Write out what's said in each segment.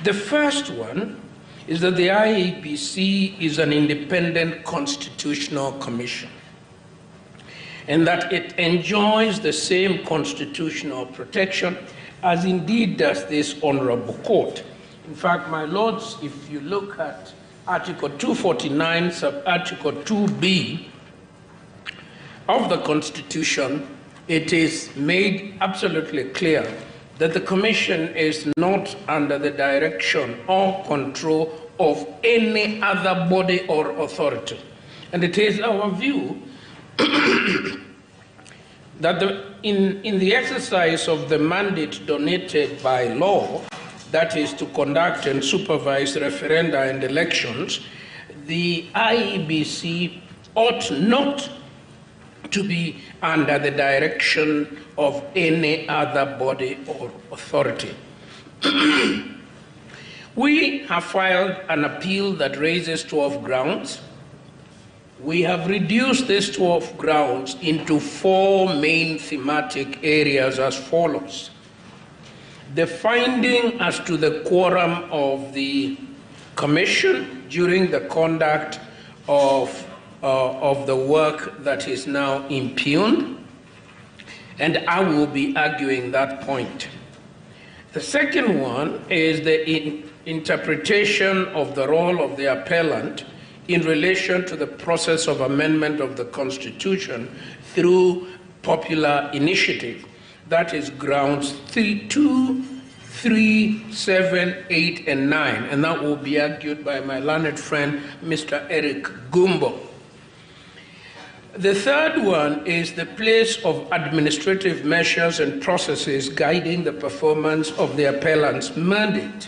The first one is that the IEBC is an independent constitutional commission, and that it enjoys the same constitutional protection as indeed does this honorable court. In fact, my lords, if you look at Article 249, sub-Article 2B of the Constitution, it is made absolutely clear that the Commission is not under the direction or control of any other body or authority. And it is our view that in the exercise of the mandate donated by law, that is to conduct and supervise referenda and elections, the IEBC ought not to be under the direction of any other body or authority. We have filed an appeal that raises 12 grounds. We have reduced these 12 grounds into 4 main thematic areas as follows. The finding as to the quorum of the Commission during the conduct of the work that is now impugned, and I will be arguing that point. The second one is the interpretation of the role of the appellant in relation to the process of amendment of the Constitution through popular initiative. That is grounds 2, 3, 7, 8, and 9, and that will be argued by my learned friend, Mr. Eric Gumbo. The third one is the place of administrative measures and processes guiding the performance of the appellant's mandate.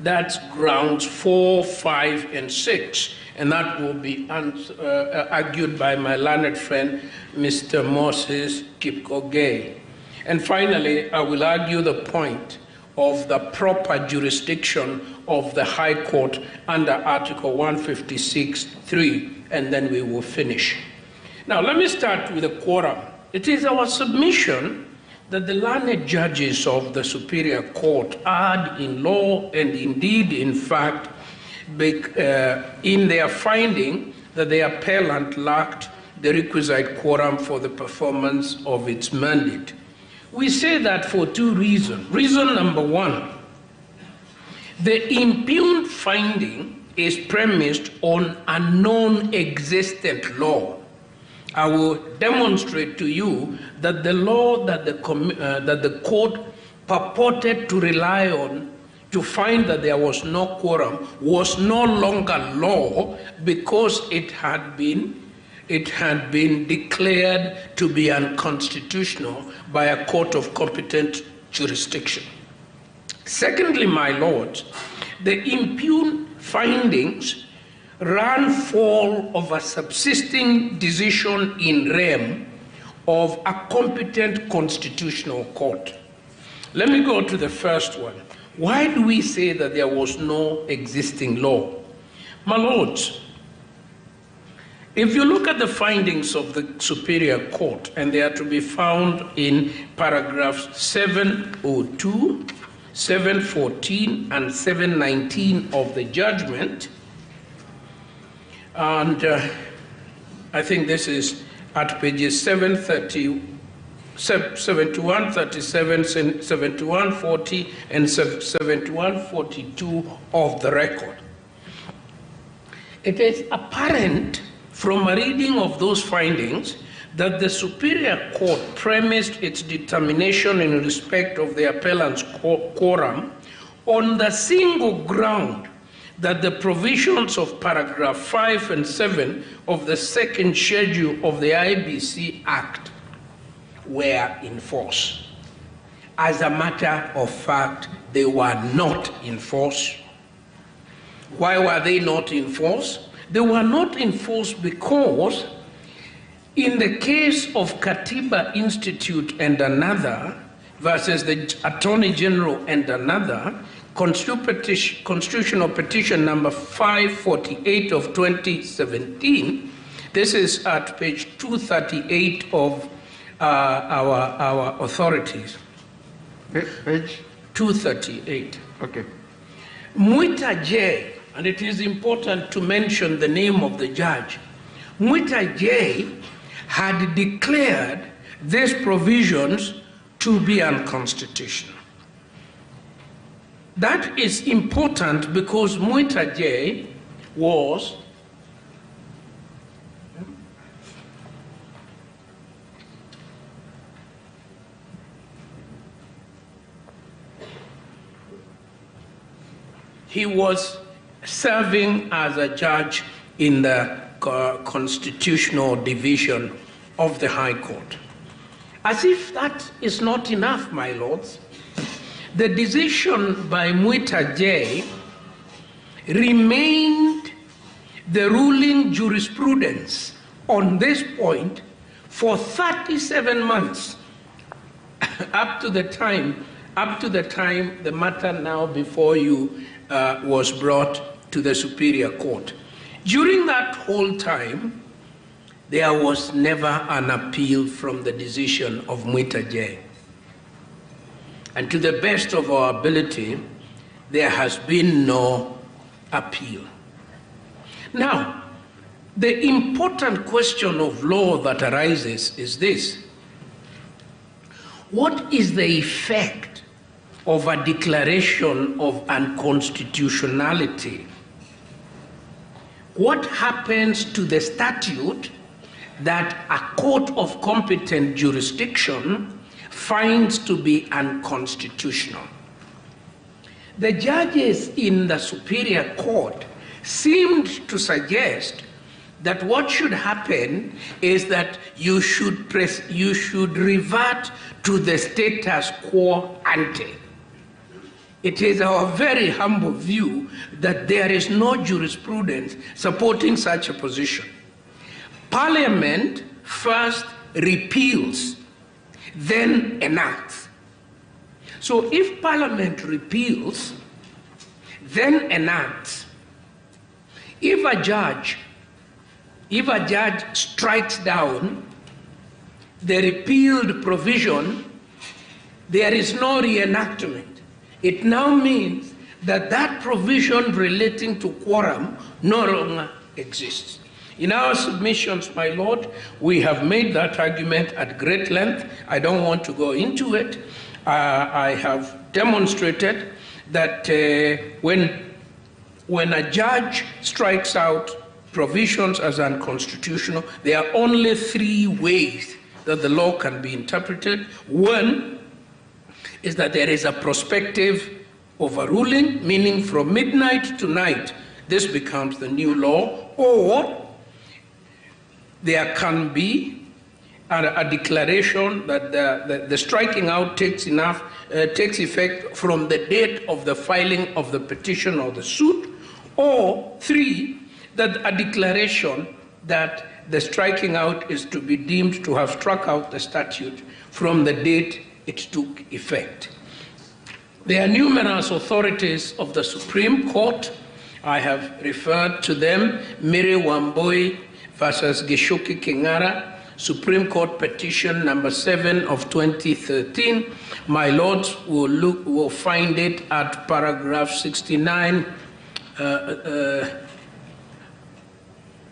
That's grounds 4, 5, and 6, and that will be argued by my learned friend, Mr. Moses Kipkogei. And finally, I will argue the point of the proper jurisdiction of the High Court under Article 156(3), and then we will finish. Now, let me start with the quorum. It is our submission that the learned judges of the Superior Court erred in law and indeed, in fact, in their finding that the appellant lacked the requisite quorum for the performance of its mandate. We say that for 2 reasons. Reason number 1, the impugned finding is premised on a non-existent law. I will demonstrate to you that the law that the court purported to rely on to find that there was no quorum was no longer law because it had been declared to be unconstitutional by a court of competent jurisdiction. Secondly, my lords, the impugned findings ran foul of a subsisting decision in rem of a competent constitutional court. Let me go to the first one. Why do we say that there was no existing law? My lords, if you look at the findings of the Superior Court, and they are to be found in paragraphs 702, 714, and 719 of the judgment, and I think this is at pages 730, 7137, 7140, and 7142 of the record. It is apparent from a reading of those findings that the Superior Court premised its determination in respect of the appellant's quorum on the single ground that the provisions of paragraph 5 and 7 of the second schedule of the IBC Act were in force. As a matter of fact, they were not in force. Why were they not in force? They were not in force because in the case of Katiba Institute and another versus the Attorney General and another, Constitutional Petition number 548 of 2017, this is at page 238 of our authorities. Page? 238. Okay. Mutembei, and it is important to mention the name of the judge, Mutembei had declared these provisions to be unconstitutional. That is important because Mutembei was serving as a judge in the constitutional division of the High Court. As if that is not enough, my lords, the decision by Mutembei remained the ruling jurisprudence on this point for 37 months, up to the time the matter now before you was brought to the Superior Court. During that whole time, there was never an appeal from the decision of Mutembei. And to the best of our ability, there has been no appeal. Now, the important question of law that arises is this: what is the effect of a declaration of unconstitutionality? What happens to the statute that a court of competent jurisdiction finds to be unconstitutional? The judges in the Superior Court seemed to suggest that what should happen is that you should revert to the status quo ante. It is our very humble view that there is no jurisprudence supporting such a position. Parliament first repeals, then enacts. So if Parliament repeals, then enacts, if a judge strikes down the repealed provision, there is no reenactment. It now means that that provision relating to quorum no longer exists. In our submissions, my Lord, we have made that argument at great length. I don't want to go into it. I have demonstrated that when a judge strikes out provisions as unconstitutional, there are only three ways that the law can be interpreted. One is that there is a prospective overruling, meaning from midnight to night, this becomes the new law, or there can be a declaration that the striking out takes effect from the date of the filing of the petition or the suit, or three, that a declaration that the striking out is to be deemed to have struck out the statute from the date it took effect. There are numerous authorities of the Supreme Court. I have referred to them: Miri Wambui versus Gishuki Kingara, Supreme Court petition number 7 of 2013. My lords will find it at paragraph 69,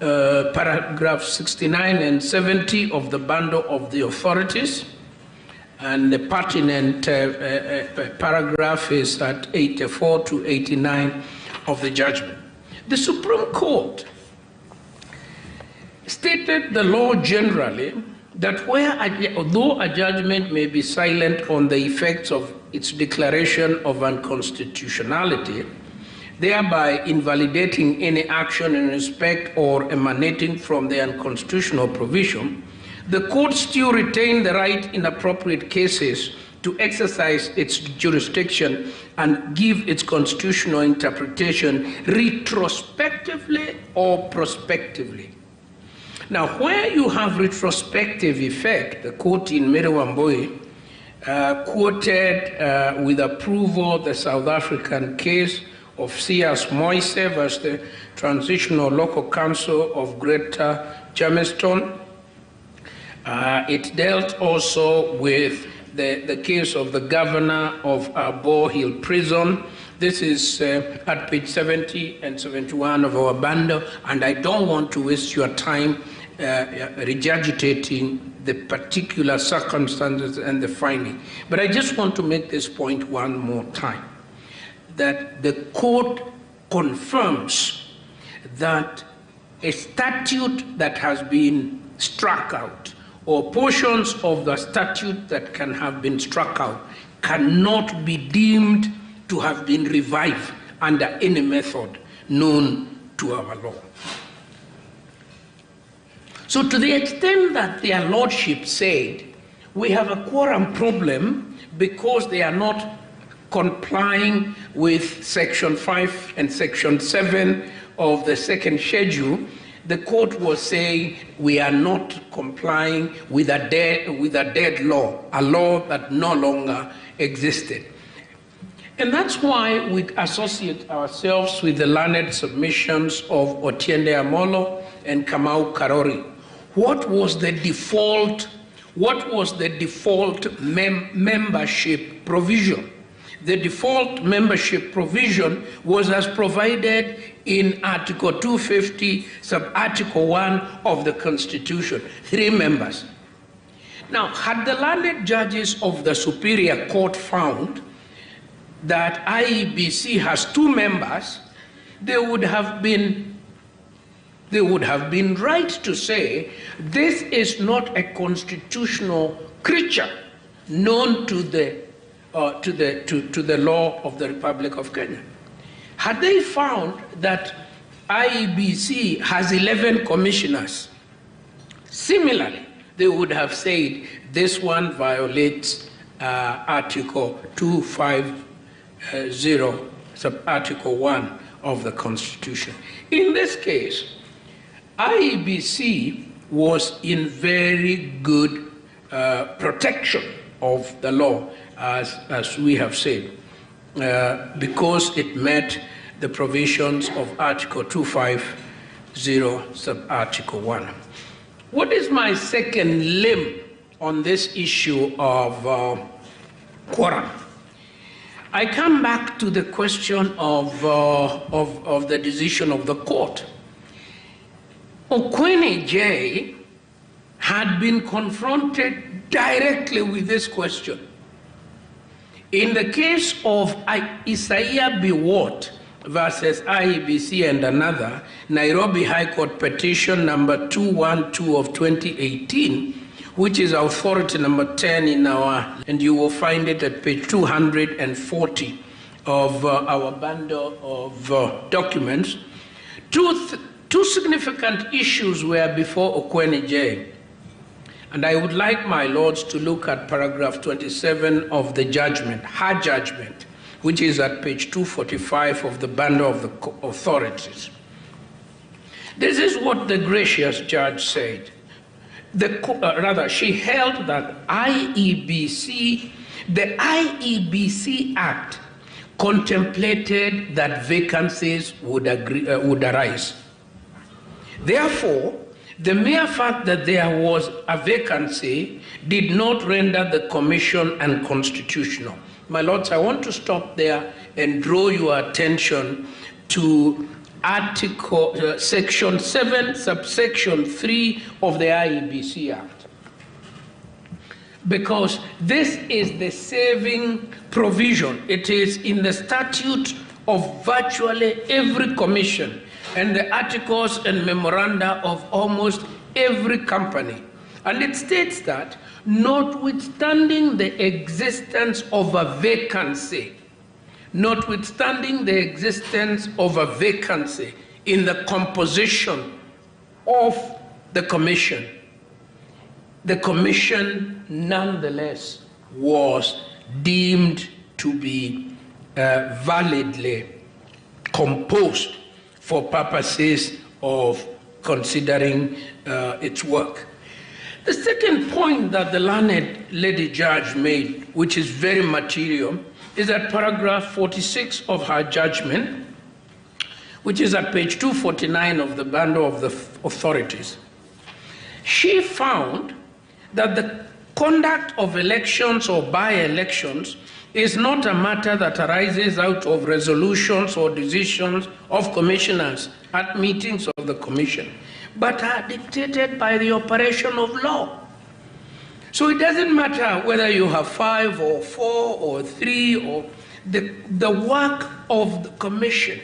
paragraph 69 and 70 of the bundle of the authorities. And the pertinent paragraph is at 84 to 89 of the judgment. The Supreme Court stated the law generally that although a judgment may be silent on the effects of its declaration of unconstitutionality, thereby invalidating any action in respect or emanating from the unconstitutional provision, the court still retained the right in appropriate cases to exercise its jurisdiction and give its constitutional interpretation retrospectively or prospectively. Now, where you have retrospective effect, the court in Miri Wambui quoted with approval the South African case of C.S. Moise versus the Transitional Local Council of Greater Germiston. It dealt also with the case of the governor of Arbor Hill Prison. This is at page 70 and 71 of our bundle, and I don't want to waste your time regurgitating the particular circumstances and the finding. But I just want to make this point one more time, that the court confirms that a statute that has been struck out, or portions of the statute that can have been struck out, cannot be deemed to have been revived under any method known to our law. So to the extent that their lordship said, we have a quorum problem because they are not complying with Section 5 and Section 7 of the second schedule, the court was saying we are not complying with a dead law, a law that no longer existed. And that's why we associate ourselves with the learned submissions of Otiende Amolo and Kamau Karori. What was the default membership provision? The default membership provision was as provided in Article 250, sub-Article 1 of the Constitution, 3 members. Now, had the learned judges of the Superior Court found that IEBC has 2 members, they would have been right to say this is not a constitutional creature known to the law of the Republic of Kenya. Had they found that IEBC has 11 commissioners, similarly, they would have said this one violates Article 250, sub-Article 1 of the Constitution. In this case, IEBC was in very good protection of the law, as we have said, because it met the provisions of Article 250, sub-Article 1. What is my second limb on this issue of quorum? I come back to the question of the decision of the court. Orengo had been confronted directly with this question. In the case of Isaiah B. Watt versus IEBC and another, Nairobi High Court petition number 212 of 2018, which is authority number 10 in our, and you will find it at page 240 of our bundle of documents. Two significant issues were before Orengo, and I would like my lords to look at paragraph 27 of the judgment, her judgment, which is at page 245 of the bundle of the authorities. This is what the gracious judge said. She held that the IEBC Act contemplated that vacancies would arise. Therefore, the mere fact that there was a vacancy did not render the commission unconstitutional. My lords, I want to stop there and draw your attention to Section 7, subsection 3 of the IEBC Act. Because this is the saving provision. It is in the statute of virtually every commission and the articles and memoranda of almost every company. And it states that notwithstanding the existence of a vacancy, in the composition of the commission nonetheless was deemed to be validly composed for purposes of considering its work. The second point that the learned lady judge made, which is very material, is at paragraph 46 of her judgment, which is at page 249 of the bundle of the authorities. She found that Conduct of elections or by-elections is not a matter that arises out of resolutions or decisions of commissioners at meetings of the commission, but are dictated by the operation of law. So it doesn't matter whether you have 5 or 4 or 3, or the work of the commission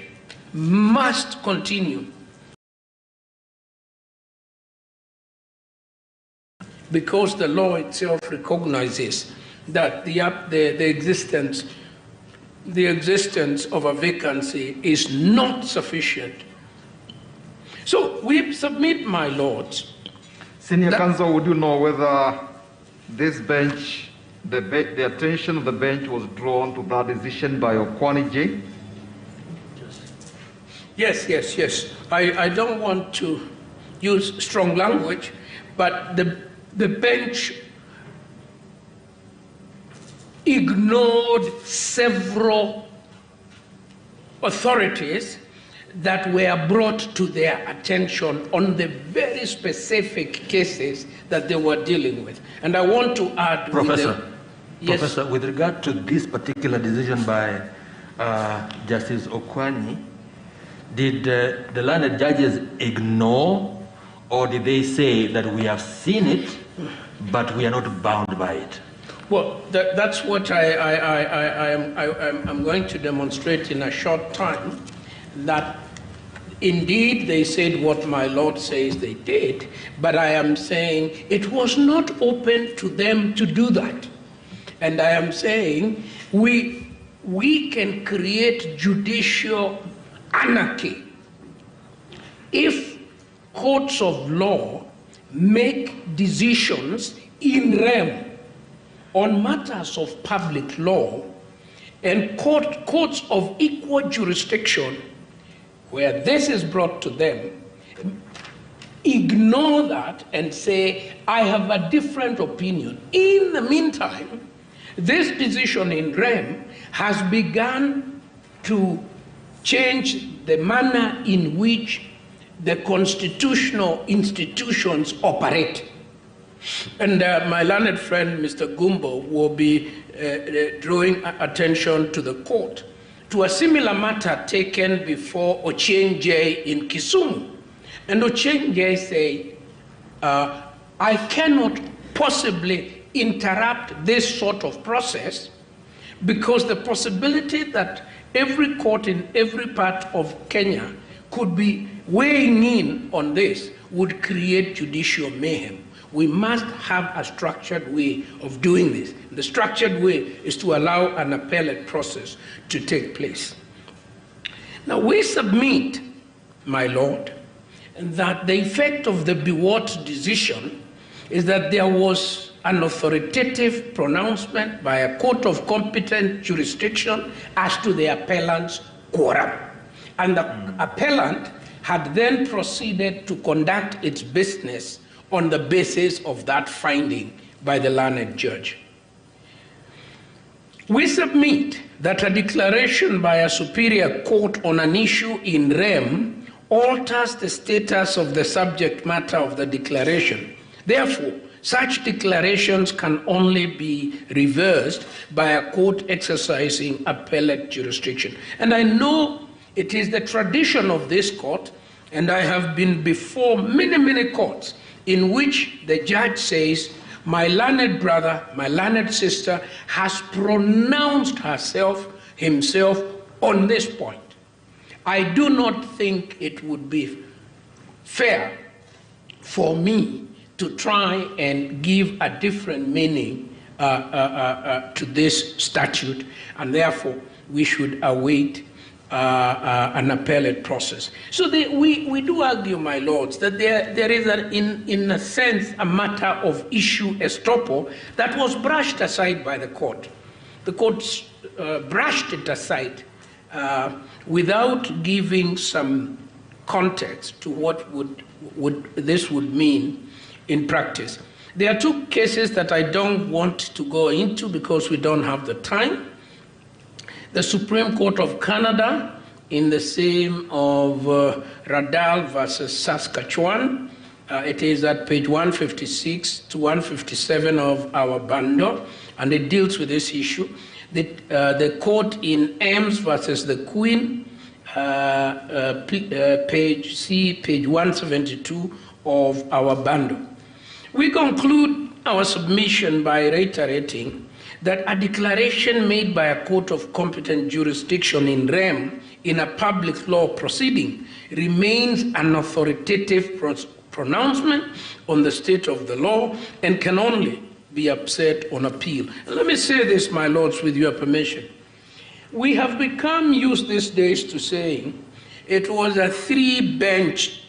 must continue. Because the law itself recognizes that the existence of a vacancy is not sufficient. So we submit, my lords. Senior counsel, would you know whether this bench, the attention of the bench was drawn to that decision by Okwanije? Yes. I don't want to use strong language, but the bench ignored several authorities that were brought to their attention on the very specific cases that they were dealing with. And I want to add... Professor, with regard to this particular decision by Justice Okwanyi, did the learned judges ignore, or did they say that we have seen it, but we are not bound by it? Well, that's what I'm going to demonstrate in a short time, that indeed they said what my Lord says they did, but I am saying it was not open to them to do that. And I am saying we can create judicial anarchy if courts of law make decisions in rem on matters of public law, and courts of equal jurisdiction, where this is brought to them, ignore that and say, I have a different opinion. In the meantime, this decision in rem has begun to change the manner in which the constitutional institutions operate. And my learned friend, Mr. Gumbo, will be drawing attention to the court to a similar matter taken before Orengo in Kisumu. And Orengo said, I cannot possibly interrupt this sort of process because the possibility that every court in every part of Kenya could be weighing in on this would create judicial mayhem. We must have a structured way of doing this. The structured way is to allow an appellate process to take place. Now we submit, my Lord, that the effect of the Biwott decision is that there was an authoritative pronouncement by a court of competent jurisdiction as to the appellant's quorum. And the appellant had then proceeded to conduct its business on the basis of that finding by the learned judge. We submit that a declaration by a superior court on an issue in rem alters the status of the subject matter of the declaration. Therefore, such declarations can only be reversed by a court exercising appellate jurisdiction. And I know it is the tradition of this court, and I have been before many courts in which the judge says, my learned brother, my learned sister has pronounced himself on this point. I do not think it would be fair for me to try and give a different meaning to this statute, and therefore we should await an appellate process. So we do argue, my lords, that there is, in a sense, a matter of issue estoppel that was brushed aside by the court. The court brushed it aside without giving some context to what this would mean in practice. There are two cases that I don't want to go into because we don't have the time. The Supreme Court of Canada, in the same of Radal versus Saskatchewan, It is at page 156 to 157 of our bundle, and it deals with this issue. The court in Ames versus the Queen, page 172 of our bundle. We conclude our submission by reiterating that a declaration made by a court of competent jurisdiction in rem in a public law proceeding remains an authoritative pronouncement on the state of the law and can only be upset on appeal. And let me say this, my lords, with your permission. We have become used these days to saying it was a three-judge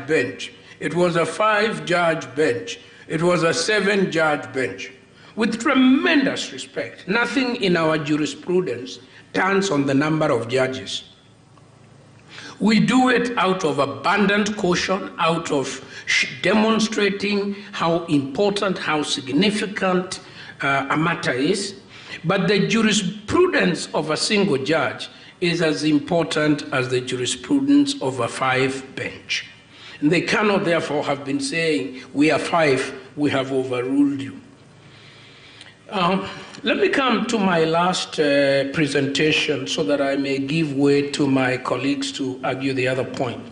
bench, it was a 5-judge bench, it was a 7-judge bench. With tremendous respect, nothing in our jurisprudence turns on the number of judges. We do it out of abundant caution, out of demonstrating how important, how significant a matter is. But the jurisprudence of a single judge is as important as the jurisprudence of a 5-bench. And they cannot therefore have been saying, we are 5, we have overruled you. Let me come to my last presentation so that I may give way to my colleagues to argue the other point.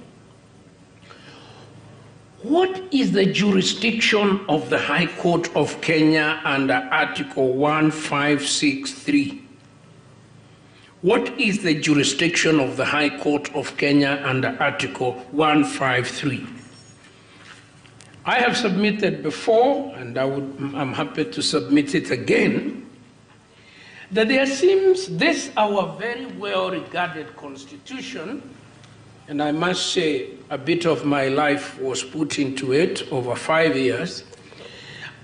What is the jurisdiction of the High Court of Kenya under Article 1563? What is the jurisdiction of the High Court of Kenya under Article 153? I have submitted before, and I'm happy to submit it again, that there seems this our very well-regarded Constitution, and I must say a bit of my life was put into it over 5 years,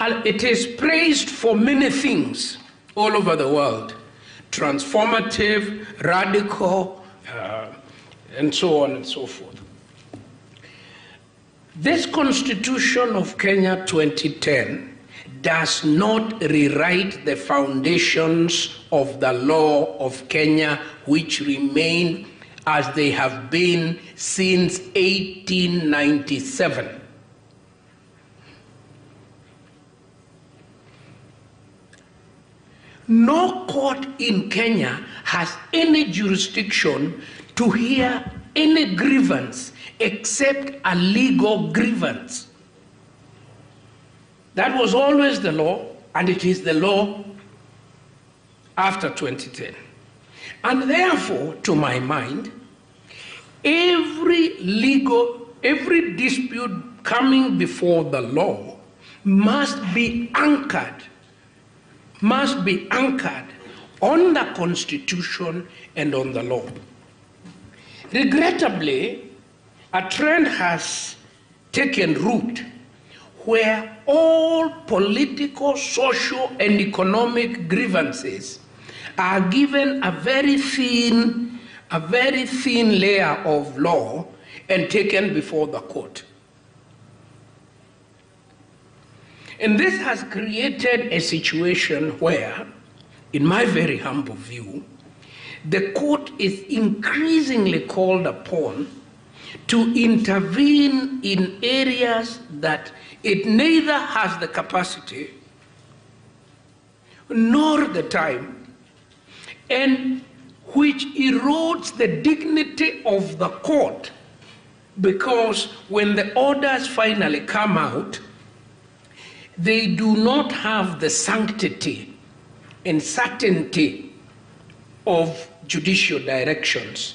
and it is praised for many things all over the world, transformative, radical, and so on and so forth. This Constitution of Kenya 2010 does not rewrite the foundations of the law of Kenya, which remain as they have been since 1897. No court in Kenya has any jurisdiction to hear any grievance except a legal grievance. That was always the law, and it is the law after 2010. And therefore, to my mind, every dispute coming before the law must be anchored on the Constitution and on the law. Regrettably, a trend has taken root where all political, social, and economic grievances are given a very thin layer of law and taken before the court. And this has created a situation where, in my very humble view, the court is increasingly called upon to intervene in areas that it neither has the capacity nor the time, and which erodes the dignity of the court, because when the orders finally come out, they do not have the sanctity and certainty of judicial directions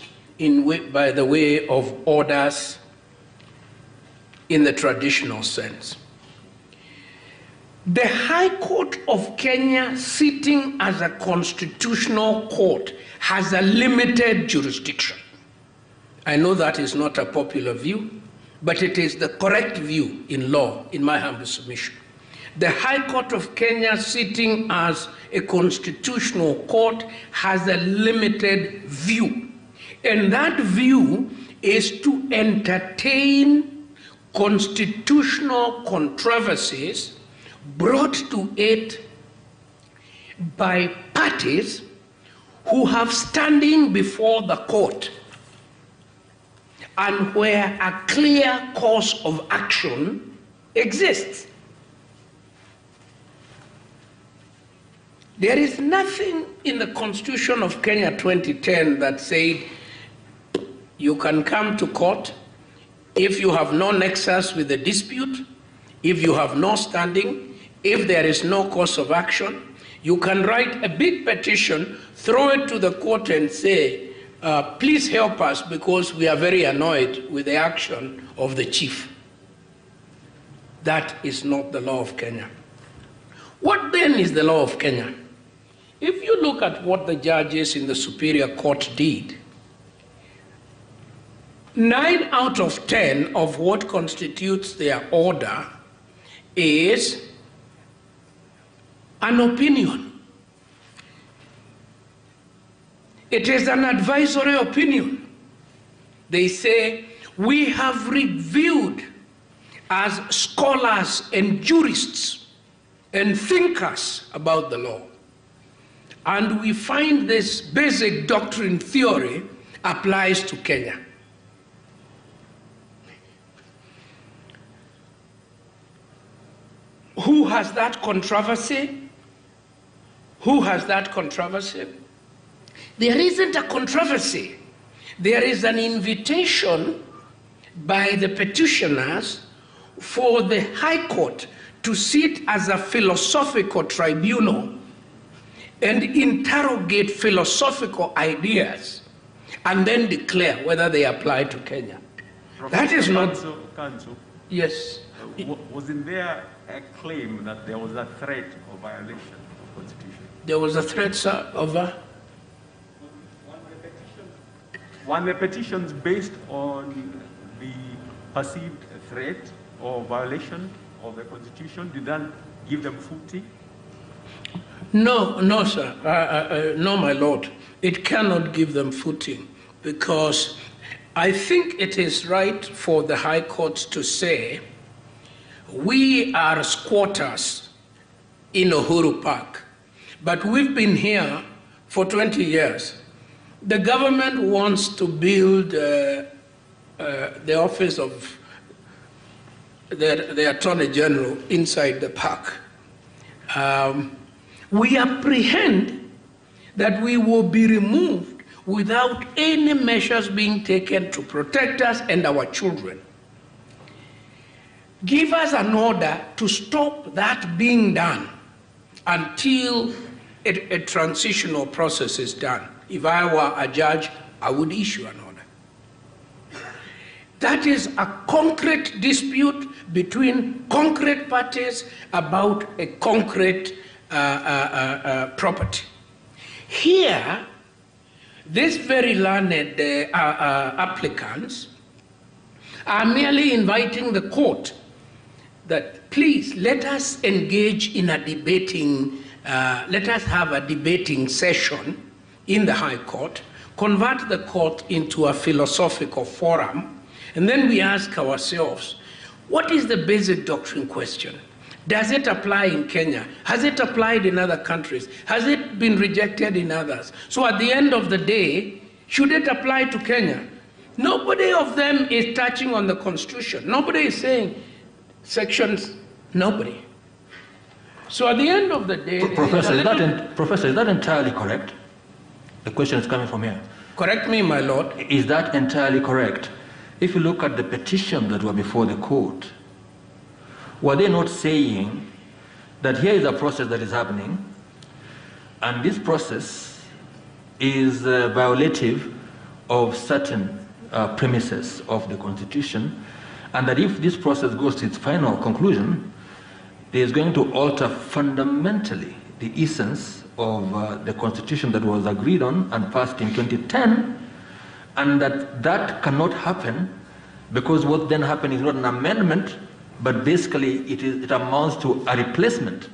by the way of orders in the traditional sense. The High Court of Kenya, sitting as a constitutional court, has a limited jurisdiction. I know that is not a popular view, but it is the correct view in law, in my humble submission. The High Court of Kenya, sitting as a constitutional court, has a limited view. And that view is to entertain constitutional controversies brought to it by parties who have standing before the court and where a clear course of action exists. There is nothing in the Constitution of Kenya 2010 that said you can come to court if you have no nexus with the dispute, if you have no standing, if there is no course of action. You can write a big petition, throw it to the court and say, please help us because we are very annoyed with the action of the chief. That is not the law of Kenya. What then is the law of Kenya? If you look at what the judges in the Superior Court did, 9 out of 10 of what constitutes their order is an opinion. It is an advisory opinion. They say, we have reviewed as scholars and jurists and thinkers about the law, and we find this basic doctrine theory applies to Kenya. Who has that controversy? Who has that controversy? There isn't a controversy. There is an invitation by the petitioners for the High Court to sit as a philosophical tribunal and interrogate philosophical ideas and then declare whether they apply to Kenya. That is not... Counsel. Yes. Wasn't there a claim that there was a threat of violation of the Constitution? There was a threat, sir, of a... One the petitions based on the perceived threat or violation of the Constitution, did that give them footing? No, no, sir. No, my lord. It cannot give them footing because I think it is right for the High Court to say, we are squatters in Uhuru Park, but we've been here for 20 years. The government wants to build the office of the Attorney General inside the park. We apprehend that we will be removed without any measures being taken to protect us and our children. Give us an order to stop that being done until a transitional process is done. If I were a judge, I would issue an order. That is a concrete dispute between concrete parties about a concrete property. Here, these very learned applicants are merely inviting the court that please let us engage in a debating, let us have a debating session in the High Court, convert the court into a philosophical forum, and then we ask ourselves, what is the basic doctrine question? Does it apply in Kenya? Has it applied in other countries? Has it been rejected in others? So at the end of the day, should it apply to Kenya? Nobody of them is touching on the Constitution. Nobody is saying sections, nobody. So at the end of the day... Professor, is that entirely correct? The question is coming from here. Correct me, my lord. Is that entirely correct? If you look at the petitions that were before the court, were they not saying that here is a process that is happening, and this process is violative of certain premises of the Constitution, and that if this process goes to its final conclusion, it is going to alter fundamentally the essence of the Constitution that was agreed on and passed in 2010, and that cannot happen because what then happened is not an amendment, but basically it amounts to a replacement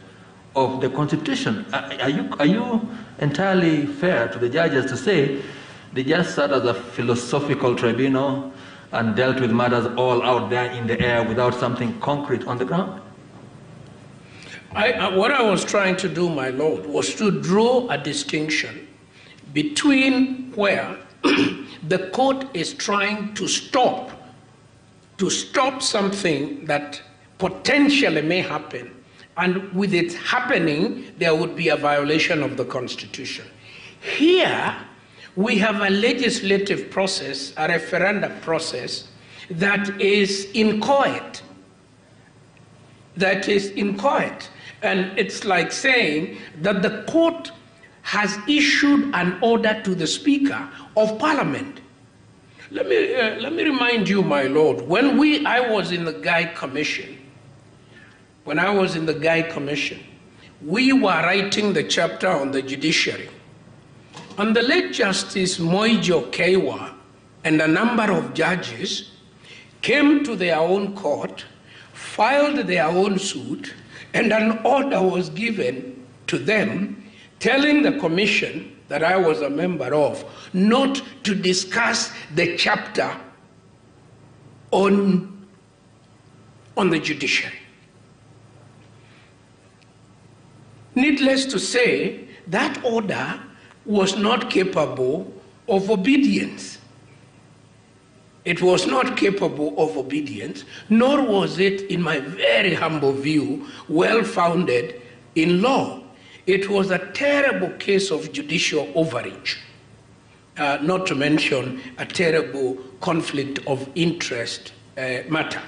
of the Constitution. Are you entirely fair to the judges to say they just sat as a philosophical tribunal and dealt with matters all out there in the air without something concrete on the ground? What I was trying to do, my lord, was to draw a distinction between where the court is trying to stop something that potentially may happen, and with it happening, there would be a violation of the Constitution. Here, we have a legislative process, a referendum process, that is inchoate. And it's like saying that the court has issued an order to the Speaker of Parliament. Let me remind you, my Lord, when I was in the Guy Commission, we were writing the chapter on the judiciary. And the late Justice Moijo Kewa and a number of judges came to their own court, filed their own suit, and an order was given to them telling the commission that I was a member of not to discuss the chapter on the judiciary. Needless to say, that order was not capable of obedience. It was not capable of obedience, nor was it, in my very humble view, well-founded in law. It was a terrible case of judicial overreach, not to mention a terrible conflict of interest matter.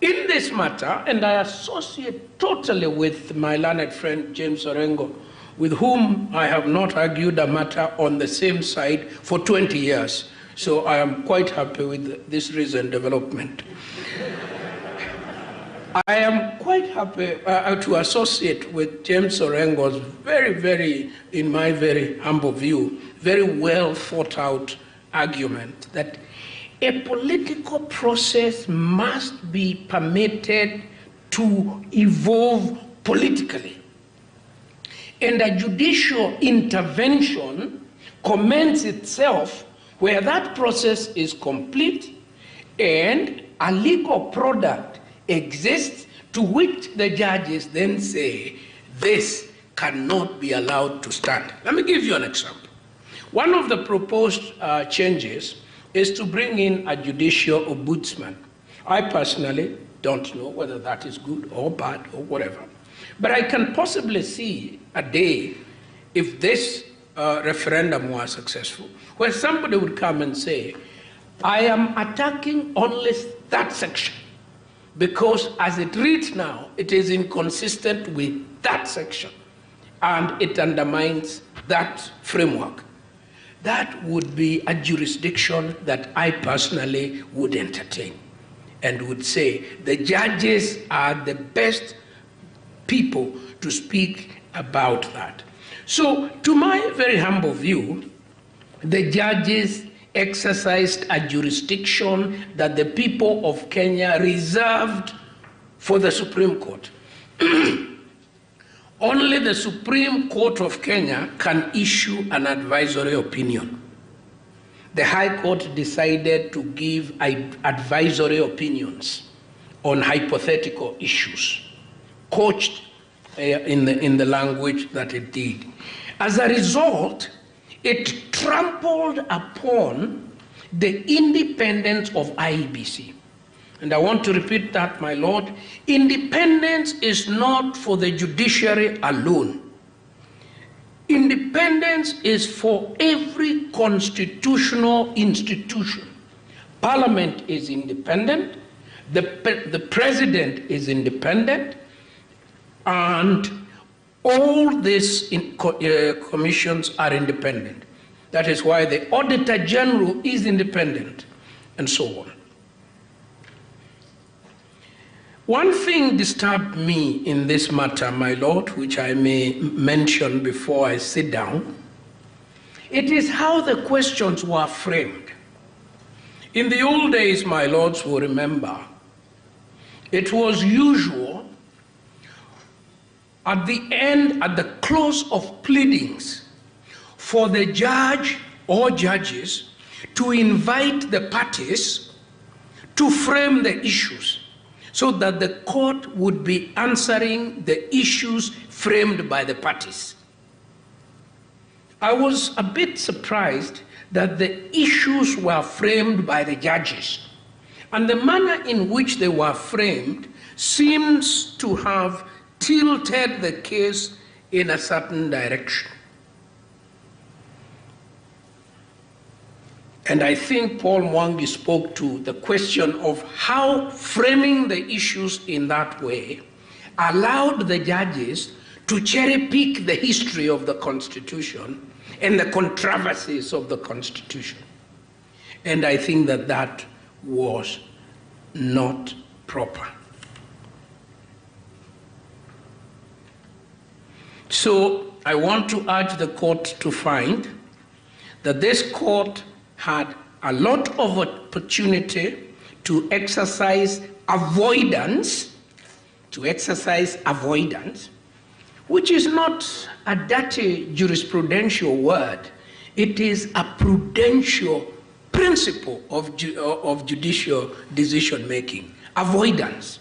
In this matter, and I associate totally with my learned friend James Orengo, with whom I have not argued a matter on the same side for 20 years. So I am quite happy with this recent development. I am quite happy to associate with James Orengo's very, in my very humble view, very well thought out argument that a political process must be permitted to evolve politically. And a judicial intervention commends itself where that process is complete and a legal product exists to which the judges then say, this cannot be allowed to stand. Let me give you an example. One of the proposed changes is to bring in a judicial ombudsman. I personally don't know whether that is good or bad or whatever. But I can possibly see a day, if this referendum was successful, where somebody would come and say, I am attacking only that section, because as it reads now, it is inconsistent with that section, and it undermines that framework. That would be a jurisdiction that I personally would entertain and would say the judges are the best people to speak about that. So, to my very humble view, the judges exercised a jurisdiction that the people of Kenya reserved for the Supreme Court. Only the Supreme Court of Kenya can issue an advisory opinion. The High Court decided to give advisory opinions on hypothetical issues, coached in the language that it did. As a result, it trampled upon the independence of IEBC. And I want to repeat that, my Lord. Independence is not for the judiciary alone. Independence is for every constitutional institution. Parliament is independent, the president is independent, and all these commissions are independent. That is why the Auditor General is independent, and so on. One thing disturbed me in this matter, my Lord, which I may mention before I sit down. It is how the questions were framed. In the old days, my lords will remember, it was usual at the end, at the close of pleadings, for the judge or judges to invite the parties to frame the issues, so that the court would be answering the issues framed by the parties. I was a bit surprised that the issues were framed by the judges. And the manner in which they were framed seems to have tilted the case in a certain direction. And I think Paul Mwangi spoke to the question of how framing the issues in that way allowed the judges to cherry pick the history of the Constitution and the controversies of the Constitution. And I think that that was not proper. So I want to urge the court to find that this court had a lot of opportunity to exercise avoidance, which is not a dirty jurisprudential word. It is a prudential principle of judicial decision making, avoidance.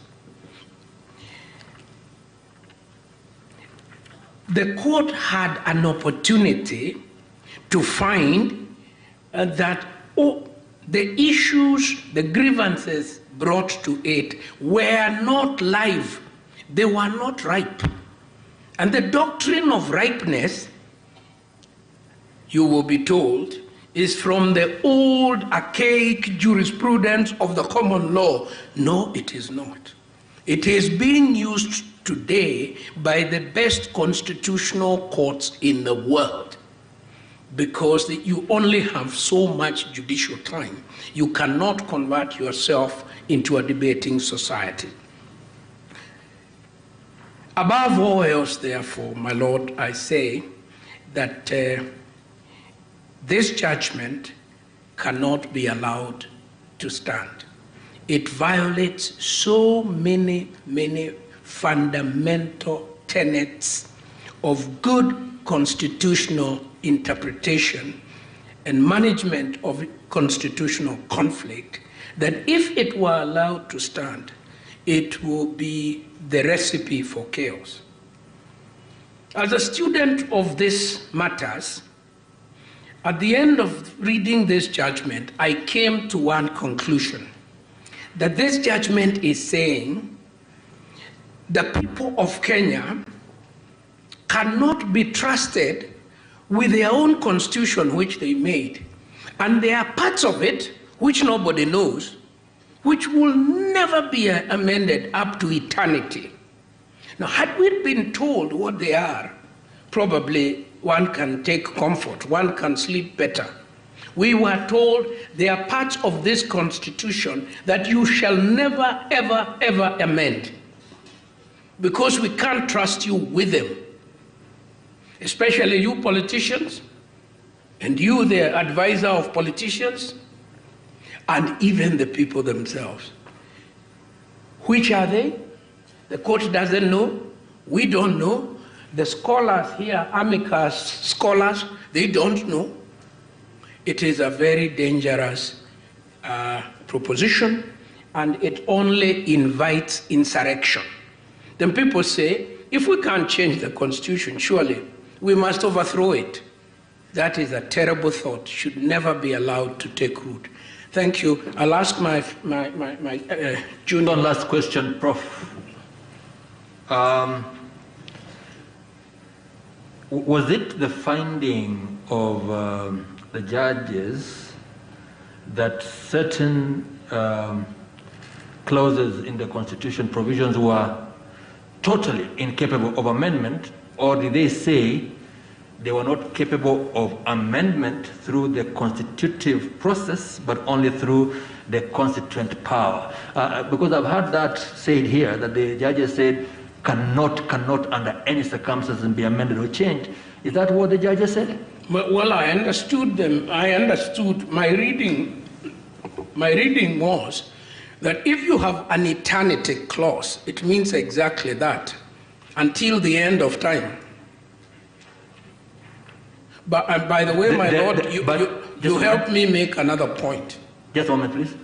The court had an opportunity to find that the issues, the grievances brought to it were not live, they were not ripe. And the doctrine of ripeness, you will be told, is from the old archaic jurisprudence of the common law. No, it is not. It is being used today by the best constitutional courts in the world, because you only have so much judicial time. You cannot convert yourself into a debating society. Above all else, therefore, my Lord, I say that this judgment cannot be allowed to stand. It violates so many, many fundamental tenets of good constitutional interpretation and management of constitutional conflict that if it were allowed to stand, it will be the recipe for chaos. As a student of these matters, at the end of reading this judgment, I came to one conclusion, that this judgment is saying the people of Kenya cannot be trusted with their own constitution which they made. And there are parts of it which nobody knows, which will never be amended up to eternity. Now, had we been told what they are, probably one can take comfort, one can sleep better. We were told there are parts of this constitution that you shall never, ever, ever amend, because we can't trust you with them. Especially you politicians, and you, the advisor of politicians, and even the people themselves. Which are they? The court doesn't know. We don't know. The scholars here, amicus scholars, they don't know. It is a very dangerous proposition, and it only invites insurrection. Then people say, if we can't change the constitution, surely we must overthrow it. That is a terrible thought, should never be allowed to take root. Thank you. I'll ask my junior. One last question, Prof. Was it the finding of the judges that certain clauses in the Constitution provisions were totally incapable of amendment, or did they say they were not capable of amendment through the constitutive process, but only through the constituent power? Because I've heard that said here, that the judges said cannot under any circumstances be amended or changed. Is that what the judges said? Well, I understood them. I understood. My reading was that if you have an eternity clause, it means exactly that, until the end of time. But by the way, my Lord, you helped me make another point. Just a moment, please.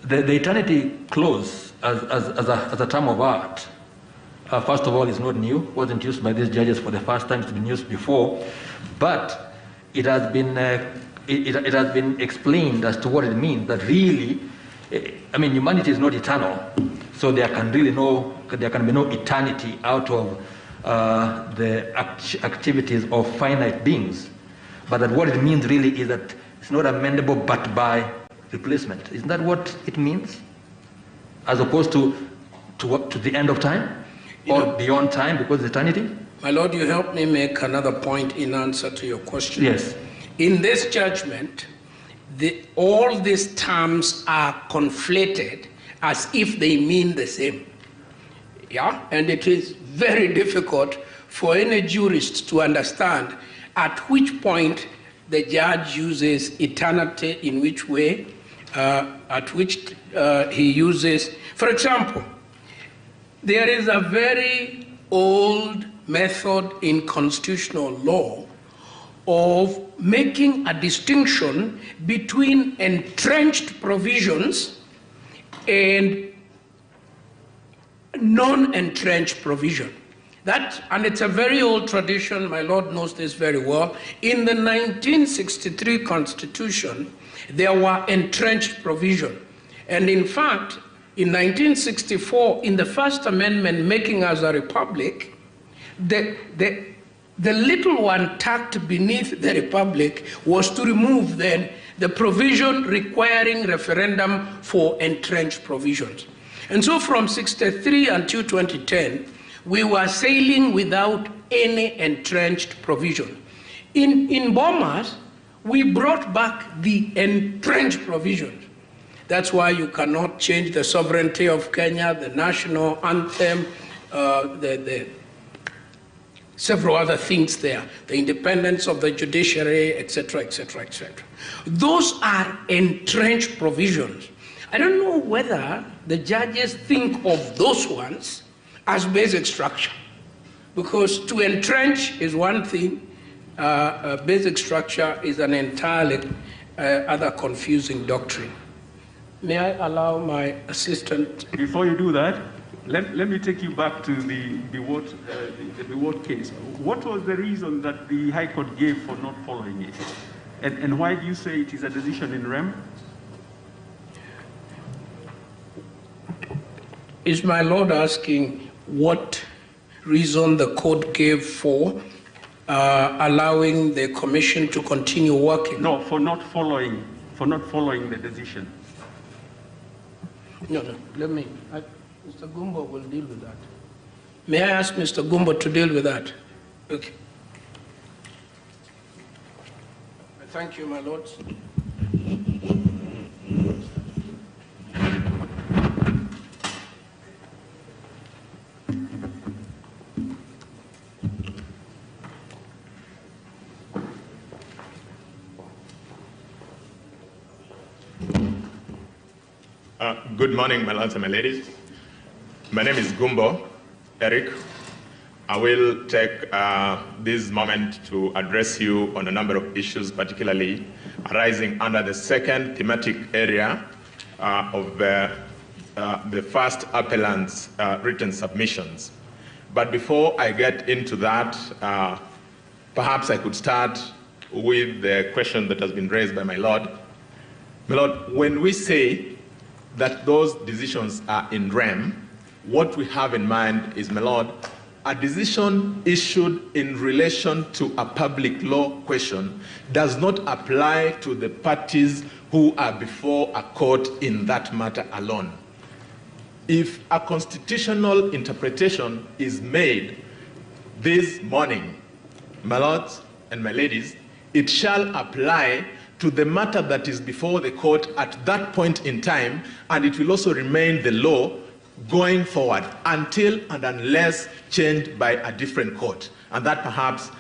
The eternity clause as a term of art, first of all, is not new. Wasn't used by these judges for the first time. It's been used before. But it has been it has been explained as to what it means. That really, I mean, humanity is not eternal, so there can be no eternity out of the activities of finite beings. But that what it means really is that it's not amendable but by replacement. Isn't that what it means? As opposed to the end of time or beyond time, because eternity? My Lord, you help me make another point in answer to your question. Yes. In this judgment, all these terms are conflated as if they mean the same. Yeah? And it is very difficult for any jurist to understand at which point the judge uses eternity, in which way, at which he uses. For example, there is a very old method in constitutional law of making a distinction between entrenched provisions and non-entrenched provision. And it's a very old tradition, my Lord knows this very well. In the 1963 Constitution, there were entrenched provision. And in fact, in 1964, in the First Amendment making us a republic, the little one tucked beneath the republic was to remove then the provision requiring referendum for entrenched provisions. And so from 63 until 2010, we were sailing without any entrenched provision. In Bomas, we brought back the entrenched provisions. That's why you cannot change the sovereignty of Kenya, the national anthem, the several other things there, the independence of the judiciary, etc., etc., etc. Those are entrenched provisions. I don't know whether the judges think of those ones as basic structure, because to entrench is one thing, basic structure is an entirely other confusing doctrine. May I allow my assistant? Before you do that, let me take you back to the Biwott case. What was the reason that the High Court gave for not following it? And why do you say it is a decision in rem? Is my Lord asking what reason the court gave for allowing the commission to continue working? No, for not following the decision. No, Mr. Gumbo will deal with that. May I ask Mr. Gumbo to deal with that? Okay. Thank you, my lords. Good morning, my lords and my ladies. My name is Gumbo Eric. I will take this moment to address you on a number of issues, particularly arising under the second thematic area of the first appellant's written submissions. But before I get into that, perhaps I could start with the question that has been raised by my lord. My lord, when we say that those decisions are in rem, what we have in mind is, my lord, a decision issued in relation to a public law question does not apply to the parties who are before a court in that matter alone. If a constitutional interpretation is made this morning, my lords and my ladies, it shall apply to the matter that is before the court at that point in time, and it will also remain the law going forward until and unless changed by a different court. And that perhaps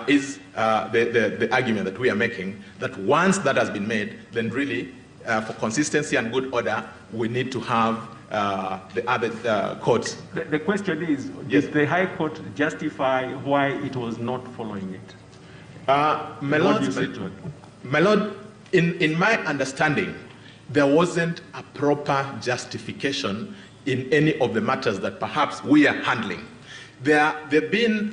is the argument that we are making, that once that has been made, then really, for consistency and good order, we need to have the other courts. The question is, yes, did the High Court justify why it was not following it? My lord, in my understanding, there wasn't a proper justification in any of the matters that perhaps we are handling. There have been,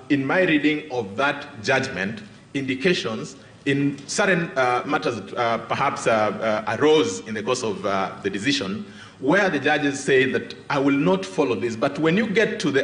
in my reading of that judgment, indications in certain matters that perhaps arose in the course of the decision, where the judges say that I will not follow this. But when you get to the